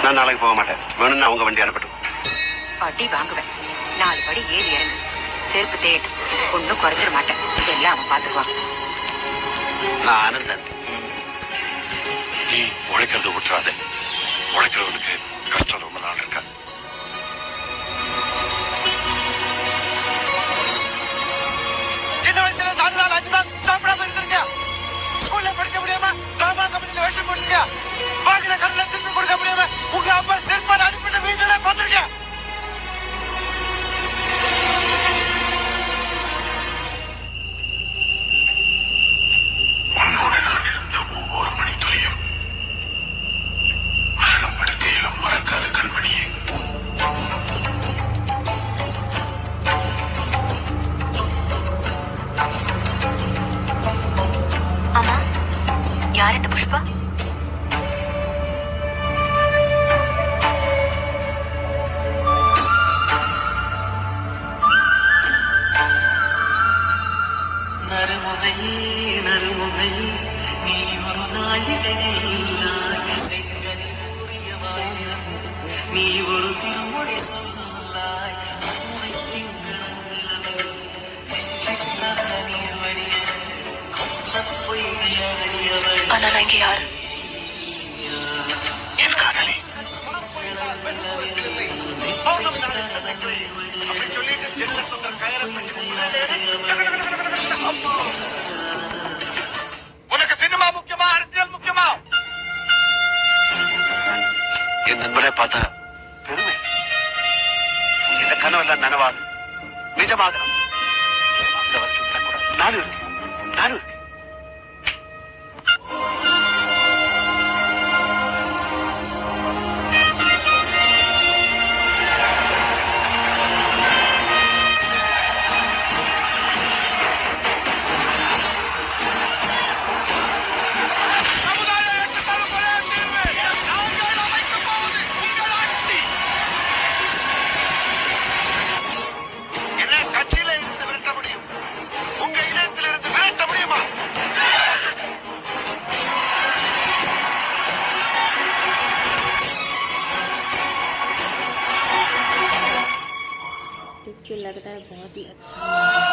நான் நாளைக்கு போக மாட்டேன். வேணும்னு அவங்க வண்டி அனுப்பட்டும். அடி வாங்குவேன். 4 படி ஏறி இறங்கு. செருப்பு தேட்டு ஒன்னும் குறைச்சிட மாட்டேன். எல்லாம் அவன் பாத்துக்குவான். நான் ஆனந்தன். நீ உழைக்கிறத விட்டுறாதே. உழைக்கிறவனுக்கு கஷ்டம் ரொம்ப நாள் இருக்கா. சின்ன வயசுல 4 நாள் 5 நாள் சாப்பிடாம இருந்திருக்கியா? ஸ்கூல்ல படிக்க முடியாம டிராமா கம்பெனில வேஷம் போட்டிருக்கியா? வாங்கின கடனை திருப்பி கொடுக்க முடியாம உங்க அப்பா செருப்பால் அனுப்பிட்டு வீட்டுல பார்த்திருக்கியா? யார் இந்த புஷ்பா? நறுமுகை நறுமுகை நீ ஒரு நாளிகையில்லாய் செங்கனில் நீ ஒரு திருமொழி சொல்லாய் உண்மை திங்களவில் நீர் வடிய கொற்ற பொய்கையடியவள். ஆனா நான் இங்க யாரு? என் காதலி. உனக்கு சினிமா முக்கியமா அரசியல் முக்கியமா? என் நண்பனை பார்த்தா பெருமை. இந்த கனவெல்லாம் நனவாது நிஜமாக வரைக்கும் விடக்கூடாது. நானும் இருக்கேன். क्यों लगता है बहुत ही अच्छा।